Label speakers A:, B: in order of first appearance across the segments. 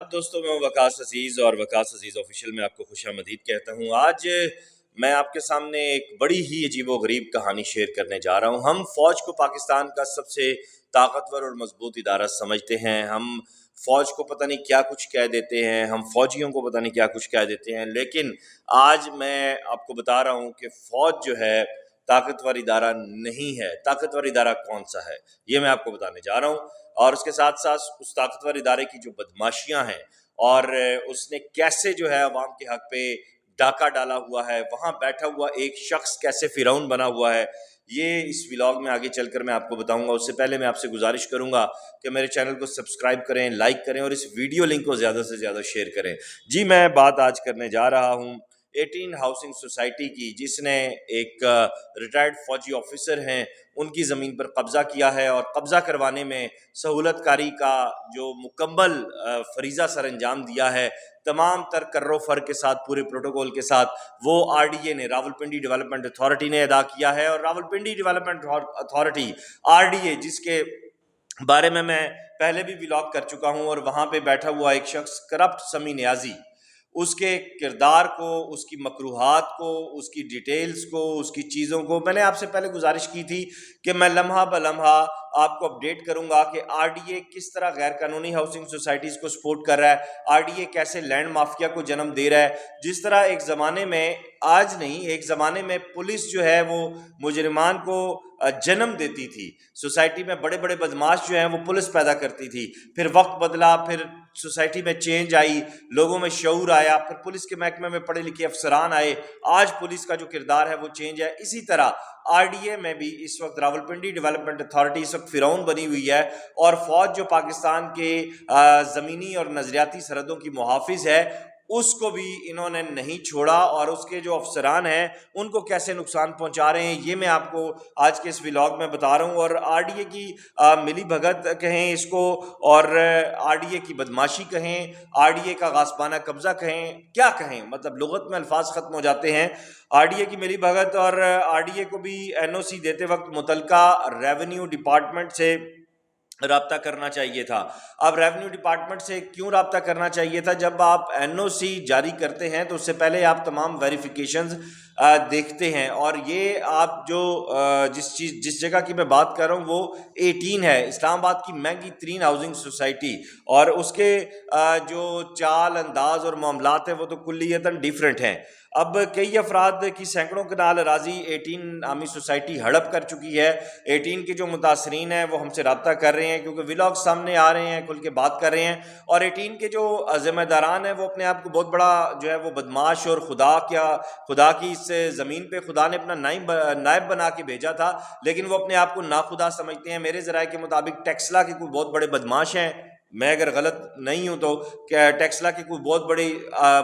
A: آداب دوستوں، میں وقاص عزیز اور وقاص عزیز آفیشیل میں آپ کو خوش آمدید کہتا ہوں۔ آج میں آپ کے سامنے ایک بڑی ہی عجیب و غریب کہانی شیئر کرنے جا رہا ہوں۔ ہم فوج کو پاکستان کا سب سے طاقتور اور مضبوط ادارہ سمجھتے ہیں، ہم فوج کو پتہ نہیں کیا کچھ کہہ دیتے ہیں، ہم فوجیوں کو پتہ نہیں کیا کچھ کہہ دیتے ہیں، لیکن آج میں آپ کو بتا رہا ہوں کہ فوج جو ہے طاقتور ادارہ نہیں ہے۔ طاقتور ادارہ کون سا ہے یہ میں آپ کو بتانے جا رہا ہوں، اور اس کے ساتھ ساتھ اس طاقتور ادارے کی جو بدماشیاں ہیں اور اس نے کیسے جو ہے عوام کے حق پہ ڈاکہ ڈالا ہوا ہے، وہاں بیٹھا ہوا ایک شخص کیسے فرعون بنا ہوا ہے، یہ اس ولاگ میں آگے چل کر میں آپ کو بتاؤں گا۔ اس سے پہلے میں آپ سے گزارش کروں گا کہ میرے چینل کو سبسکرائب کریں، لائک کریں اور اس ویڈیو لنک کو زیادہ سے زیادہ شیئر کریں۔ جی میں بات آج کرنے جا رہا ہوں 18 ہاؤسنگ سوسائٹی کی، جس نے ایک ریٹائرڈ فوجی آفیسر ہیں ان کی زمین پر قبضہ کیا ہے، اور قبضہ کروانے میں سہولت کاری کا جو مکمل فریضہ سر انجام دیا ہے تمام تر کر و فر کے ساتھ، پورے پروٹوکول کے ساتھ، وہ RDA نے، راولپنڈی ڈیولپمنٹ اتھارٹی نے ادا کیا ہے۔ اور راولپنڈی ڈیولپمنٹ اتھارٹی RDA، جس کے بارے میں پہلے بھی ولاگ کر چکا ہوں، اور وہاں پہ بیٹھا ہوا ایک شخص کرپٹ سمی نیازی، اس کے کردار کو، اس کی مکروہات کو، اس کی ڈیٹیلز کو، اس کی چیزوں کو میں نے آپ سے پہلے گزارش کی تھی کہ میں لمحہ بلمحہ آپ کو اپڈیٹ کروں گا کہ RDA کس طرح غیر قانونی ہاؤسنگ سوسائٹیز کو سپورٹ کر رہا ہے، RDA کیسے لینڈ مافیا کو جنم دے رہا ہے۔ جس طرح ایک زمانے میں، آج نہیں، ایک زمانے میں پولیس جو ہے وہ مجرمان کو جنم دیتی تھی، سوسائٹی میں بڑے بڑے بدماش جو ہیں وہ پولیس پیدا کرتی تھی، پھر وقت بدلا، پھر سوسائٹی میں چینج آئی، لوگوں میں شعور آیا، پھر پولیس کے محکمے میں پڑھے لکھے افسران آئے، آج پولیس کا جو کردار ہے وہ چینج ہے۔ اسی طرح RDA میں بھی اس وقت راولپنڈی ڈیولپمنٹ اتھارٹی اس وقت فرعون بنی ہوئی ہے، اور فوج جو پاکستان کے زمینی اور نظریاتی سرحدوں کی محافظ ہے، اس کو بھی انہوں نے نہیں چھوڑا، اور اس کے جو افسران ہیں ان کو کیسے نقصان پہنچا رہے ہیں یہ میں آپ کو آج کے اس ولاگ میں بتا رہا ہوں۔ اور RDA کی ملی بھگت کہیں اس کو، اور RDA کی بدماشی کہیں، RDA کا غاصبانہ قبضہ کہیں، کیا کہیں، مطلب لغت میں الفاظ ختم ہو جاتے ہیں۔ RDA کی ملی بھگت، اور RDA کو بھی NOC دیتے وقت متعلقہ ریونیو ڈپارٹمنٹ سے رابطہ کرنا چاہیے تھا۔ اب ریونیو ڈپارٹمنٹ سے کیوں رابطہ کرنا چاہیے تھا؟ جب آپ NOC جاری کرتے ہیں تو اس سے پہلے آپ تمام ویریفیکیشنز دیکھتے ہیں، اور یہ آپ جو جس جگہ کی میں بات کر رہا ہوں وہ 18 ہے، اسلام آباد کی مہنگی ترین ہاؤسنگ سوسائٹی، اور اس کے جو چال انداز اور معاملات ہیں وہ تو کلیتاً ڈیفرنٹ ہیں۔ اب کئی افراد کی سینکڑوں کنال اراضی 18 عامی سوسائٹی ہڑپ کر چکی ہے۔ 18 کے جو متاثرین ہیں وہ ہم سے رابطہ کر رہے ہیں، کیونکہ ولاگ سامنے آ رہے ہیں، کھل کے بات کر رہے ہیں، اور 18 کے جو ذمہ داران ہیں وہ اپنے آپ کو بہت بڑا جو ہے وہ بدماش، اور خدا کی اس زمین پہ خدا نے اپنا نائب بنا کے بھیجا تھا، لیکن وہ اپنے آپ کو ناخدا سمجھتے ہیں۔ میرے ذرائع کے مطابق ٹیکسلا کے کوئی بہت بڑے بدماش ہیں، میں اگر غلط نہیں ہوں تو، کہ ٹیکسلا کے کوئی بہت بڑے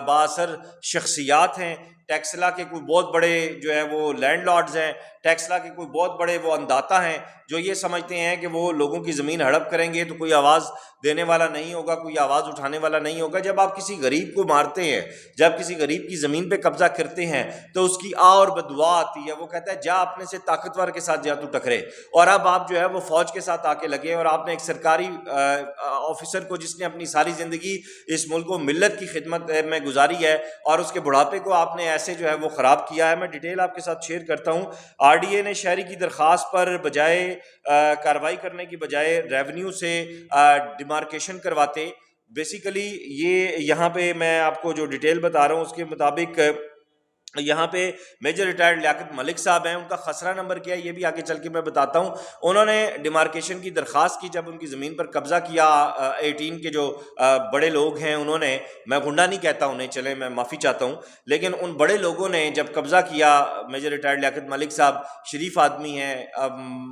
A: بااثر شخصیات ہیں، ٹیکسلا کے کوئی بہت بڑے جو ہے وہ لینڈ لارڈز ہیں، ٹیکسلا کے کوئی بہت بڑے وہ انداتا ہیں جو یہ سمجھتے ہیں کہ وہ لوگوں کی زمین ہڑپ کریں گے تو کوئی آواز دینے والا نہیں ہوگا، کوئی آواز اٹھانے والا نہیں ہوگا۔ جب آپ کسی غریب کو مارتے ہیں، جب کسی غریب کی زمین پہ قبضہ کرتے ہیں تو اس کی اور بددعا آتی ہے، وہ کہتا ہے جا اپنے سے طاقتور کے ساتھ جا تو ٹکرے۔ اور اب آپ جو ہے وہ فوج کے ساتھ آ کے لگے، اور آپ نے ایک سرکاری آفیسر کو جس نے اپنی ساری زندگی اس ملک و ملت کی خدمت میں گزاری ہے، اور اس کے بڑھاپے کو آپ نے ایسے جو ہے وہ خراب کیا ہے۔ میں ڈیٹیل آپ کے ساتھ شیئر کرتا ہوں۔ RDA نے شہری کی درخواست پر بجائے کارروائی کرنے کی بجائے ریونیو سے ڈیمارکیشن کرواتے، بیسیکلی یہ یہاں پہ میں آپ کو جو ڈیٹیل بتا رہا ہوں اس کے مطابق یہاں پہ میجر ریٹائرڈ لیاقت ملک صاحب ہیں، ان کا خسرہ نمبر کیا ہے یہ بھی آگے چل کے میں بتاتا ہوں۔ انہوں نے ڈیمارکیشن کی درخواست کی جب ان کی زمین پر قبضہ کیا 18 کے جو بڑے لوگ ہیں انہوں نے، میں گنڈا نہیں کہتا انہیں، چلیں میں معافی چاہتا ہوں، لیکن ان بڑے لوگوں نے جب قبضہ کیا، میجر ریٹائرڈ لیاقت ملک صاحب شریف آدمی ہیں،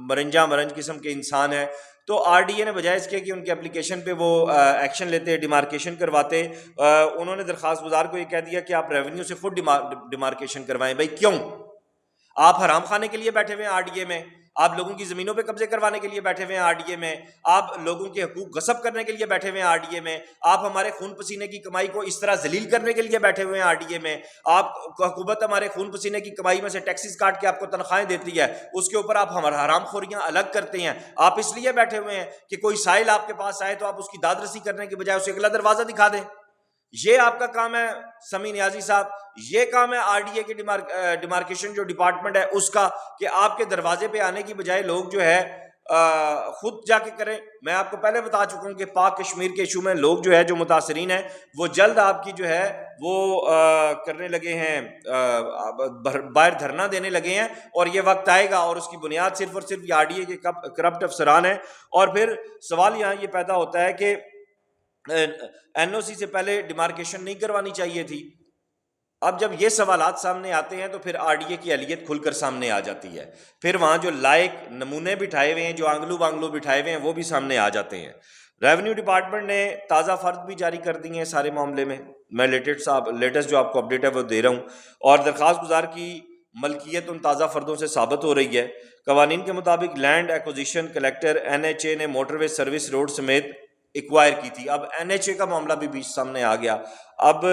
A: مرنج قسم کے انسان ہیں، تو RDA نے بجائے اس کے کہ ان کی اپلیکیشن پہ وہ ایکشن لیتے، ڈیمارکیشن کرواتے، انہوں نے درخواست گزار کو یہ کہہ دیا کہ آپ ریونیو سے خود ڈیمارکیشن کروائیں۔ بھائی کیوں؟ آپ حرام خانے کے لیے بیٹھے ہوئے ہیں RDA میں؟ آپ لوگوں کی زمینوں پہ قبضے کروانے کے لیے بیٹھے ہوئے ہیں آر ڈی اے میں, آپ لوگوں کے حقوق غصب کرنے کے لیے بیٹھے ہوئے ہیں آر ڈی اے میں, آپ ہمارے خون پسینے کی کمائی کو اس طرح ذلیل کرنے کے لیے بیٹھے ہوئے ہیں آر ڈی اے میں, آپ حکومت ہمارے خون پسینے کی کمائی میں سے ٹیکسز کاٹ کے آپ کو تنخواہیں دیتی ہے, اس کے اوپر آپ ہمارا حرام خوریاں الگ کرتے ہیں. آپ اس لیے بیٹھے ہوئے ہیں کہ کوئی سائل آپ کے پاس آئے تو آپ اس کی داد رسی کرنے کے بجائے اسے اگلا دروازہ دکھا دیں. یہ آپ کا کام ہے سمیع نیازی صاحب, یہ کام ہے آر ڈی اے کے ڈیمارکیشن جو ڈپارٹمنٹ ہے اس کا, کہ آپ کے دروازے پہ آنے کی بجائے لوگ جو ہے خود جا کے کریں. میں آپ کو پہلے بتا چکا ہوں کہ پاک کشمیر کے ایشو میں لوگ جو ہے جو متاثرین ہیں وہ جلد آپ کی جو ہے وہ کرنے لگے ہیں, باہر دھرنا دینے لگے ہیں, اور یہ وقت آئے گا اور اس کی بنیاد صرف اور صرف آر ڈی اے کے کرپٹ افسران ہیں. اور پھر سوال یہاں یہ پیدا ہوتا ہے کہ این او سی سے پہلے ڈیمارکیشن نہیں کروانی چاہیے تھی. اب جب یہ سوالات سامنے آتے ہیں تو پھر آر ڈی اے کی اہلیت کھل کر سامنے آ جاتی ہے. پھر وہاں جو لائق نمونے بٹھائے ہوئے ہیں, جو آنگلو بانگلو بٹھائے ہوئے ہیں, وہ بھی سامنے آ جاتے ہیں. ریونیو ڈپارٹمنٹ نے تازہ فرد بھی جاری کر دی ہیں سارے معاملے میں. میں لیٹسٹ جو آپ کو اپڈیٹ ہے وہ دے رہا ہوں. اور درخواست گزار کی ملکیت ان تازہ فردوں سے ثابت ہو رہی ہے. قوانین کے مطابق land acquisition collector N H A نے موٹر وے سروس روڈ سمیت ایکوائر کی تھی. اب این ایچ اے کا معاملہ بھی بیچ سامنے آ گیا. اب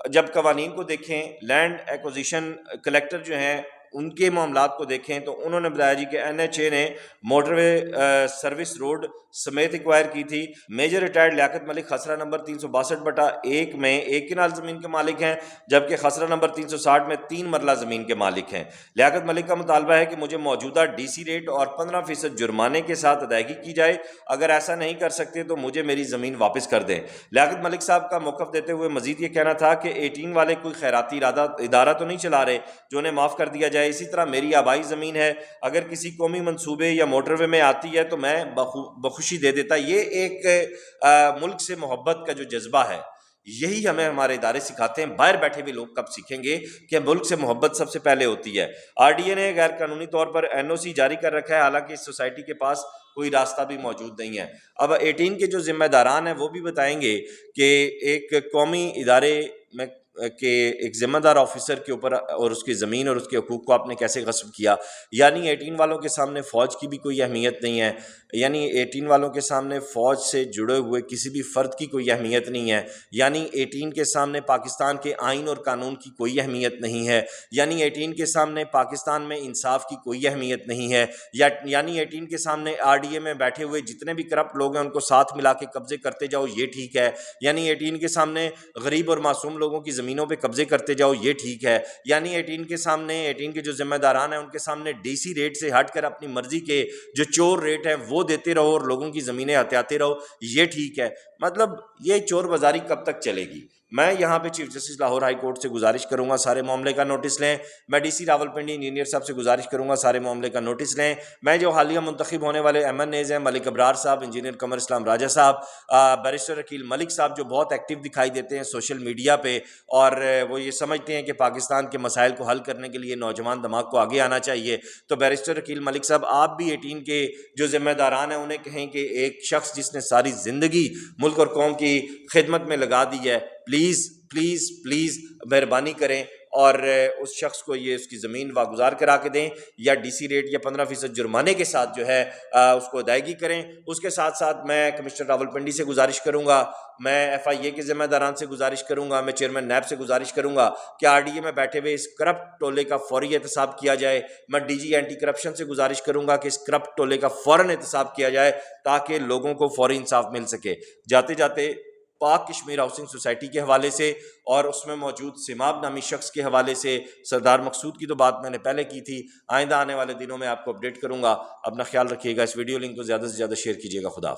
A: جب قوانین کو دیکھیں, لینڈ ایکوزیشن کلیکٹر جو ہیں ان کے معاملات کو دیکھیں تو انہوں نے بتایا جی کہ این ایچ اے نے موٹر وے سروس روڈ سمیت ایکوائر کی تھی. میجر ریٹائرڈ لیاقت ملک خسرہ نمبر 362/1 میں 1 کنال زمین کے مالک ہیں, جبکہ خسرہ نمبر 360 میں 3 مرلہ زمین کے مالک ہیں. لیاقت ملک کا مطالبہ ہے کہ مجھے موجودہ ڈی سی ریٹ اور 15% جرمانے کے ساتھ ادائیگی کی جائے. اگر ایسا نہیں کر سکتے تو مجھے میری زمین واپس کر دیں. لیاقت ملک صاحب کا موقف دیتے ہوئے مزید یہ کہنا تھا کہ 18 والے کوئی خیراتی ادارہ تو نہیں چلا رہے جو انہیں معاف کر دیا جائے. اسی طرح میری آبائی زمین ہے, اگر کسی قومی منصوبے یا موٹر وے میں آتی ہے تو میں بخوشی دے دیتا. یہ ایک ملک سے محبت کا جو جذبہ ہے, یہی ہمیں ہمارے ادارے سکھاتے ہیں. باہر بیٹھے ہوئے لوگ کب سیکھیں گے کہ ملک سے محبت سب سے پہلے ہوتی ہے. آر ڈی اے نے غیر قانونی طور پر این او سی جاری کر رکھا ہے, حالانکہ اس سوسائٹی کے پاس کوئی راستہ بھی موجود نہیں ہے. اب 18 کے جو ذمہ داران ہیں وہ بھی بتائیں گے کہ ایک قومی ادارے میں کہ ایک ذمہ دار آفیسر کے اوپر اور اس کی زمین اور اس کے حقوق کو آپ نے کیسے غصب کیا. یعنی 18 والوں کے سامنے فوج کی بھی کوئی اہمیت نہیں ہے, یعنی 18 والوں کے سامنے فوج سے جڑے ہوئے کسی بھی فرد کی کوئی اہمیت نہیں ہے, یعنی 18 کے سامنے پاکستان کے آئین اور قانون کی کوئی اہمیت نہیں ہے, یعنی 18 کے سامنے پاکستان میں انصاف کی کوئی اہمیت نہیں ہے, یعنی 18 کے سامنے آر ڈی اے میں بیٹھے ہوئے جتنے بھی کرپٹ لوگ ہیں ان کو ساتھ ملا کے قبضے کرتے جاؤ, یہ ٹھیک ہے. یعنی 18 کے سامنے غریب اور معصوم لوگوں کی زمینوں پہ قبضے کرتے جاؤ, یہ ٹھیک ہے. یعنی 18 کے سامنے 18 کے جو ذمہ داران ہیں ان کے سامنے ڈی سی ریٹ سے ہٹ کر اپنی مرضی کے جو چور ریٹ ہیں وہ دیتے رہو اور لوگوں کی زمینیں ہتھیاتے رہو, یہ ٹھیک ہے. مطلب یہ چور بازاری کب تک چلے گی؟ میں یہاں پہ chief justice Lahore high court سے گزارش کروں گا سارے معاملے کا نوٹس لیں. میں ڈی سی راولپنڈی انجینئر صاحب سے گزارش کروں گا سارے معاملے کا نوٹس لیں. میں جو حالیہ منتخب ہونے والے ایم این ایز ہیں, ملک ابرار صاحب, انجینئر قمر اسلام راجہ صاحب, بیرسٹر عقیل ملک صاحب, جو بہت ایکٹیو دکھائی دیتے ہیں سوشل میڈیا پہ اور وہ یہ سمجھتے ہیں کہ پاکستان کے مسائل کو حل کرنے کے لیے نوجوان دماغ کو آگے آنا چاہیے, تو بیرسٹر عقیل ملک صاحب آپ بھی 18 کے جو ذمہ داران ہیں انہیں کہیں کہ ایک شخص جس نے ساری زندگی ملک اور قوم کی خدمت میں لگا دی ہے, پلیز مہربانی کریں اور اس شخص کو یہ اس کی زمین واگزار کرا کے دیں, یا ڈی سی ریٹ یا 15% جرمانے کے ساتھ جو ہے اس کو ادائیگی کریں. اس کے ساتھ ساتھ میں کمشنر راولپنڈی سے گزارش کروں گا, میں ایف آئی اے کے ذمہ داران سے گزارش کروں گا, میں چیئرمین نیب سے گزارش کروں گا کہ آر ڈی اے میں بیٹھے ہوئے اس کرپٹ ٹولے کا فوری احتساب کیا جائے. میں ڈی جی اینٹی کرپشن سے گزارش کروں گا کہ اس کرپٹ ٹولے کا فوراً احتساب کیا جائے تاکہ لوگوں کو فوری انصاف مل سکے. جاتے جاتے پاک کشمیر ہاؤسنگ سوسائٹی کے حوالے سے اور اس میں موجود سماب نامی شخص کے حوالے سے سردار مقصود کی تو بات میں نے پہلے کی تھی, آئندہ آنے والے دنوں میں آپ کو اپڈیٹ کروں گا. اپنا خیال رکھیے گا, اس ویڈیو لنک کو زیادہ سے زیادہ شیئر کیجیے گا. خدا حافظ.